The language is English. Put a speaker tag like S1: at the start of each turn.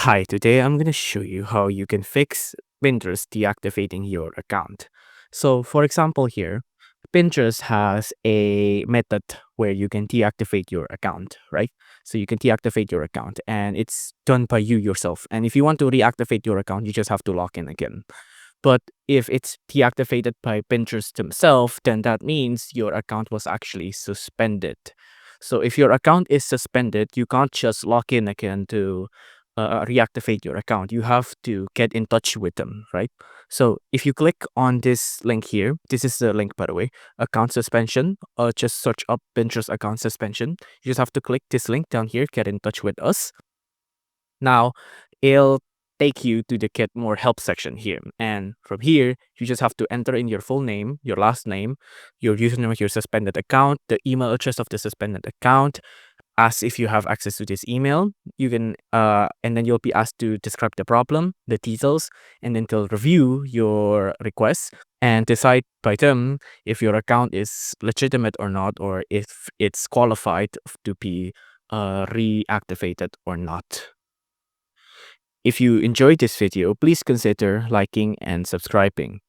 S1: Hi, today I'm going to show you how you can fix Pinterest deactivating your account. So, for example, here, Pinterest has a method where you can deactivate your account, right? So, you can deactivate your account and it's done by you yourself. And if you want to reactivate your account, you just have to log in again. But if it's deactivated by Pinterest themselves, then that means your account was actually suspended. So if your account is suspended, you can't just log in again to reactivate your account. You have to get in touch with them, right? So if you click on this link here, this is the link, by the way, account suspension, just search up Pinterest account suspension. You just have to click this link down here, get in touch with us. Now, it'll take you to the Get More Help section here. And from here, you just have to enter in your full name, your last name, your username of your suspended account, the email address of the suspended account, ask if you have access to this email. You can, and then you'll be asked to describe the problem, the details, and then they'll review your request and decide by them if your account is legitimate or not, or if it's qualified to be reactivated or not. If you enjoyed this video, please consider liking and subscribing.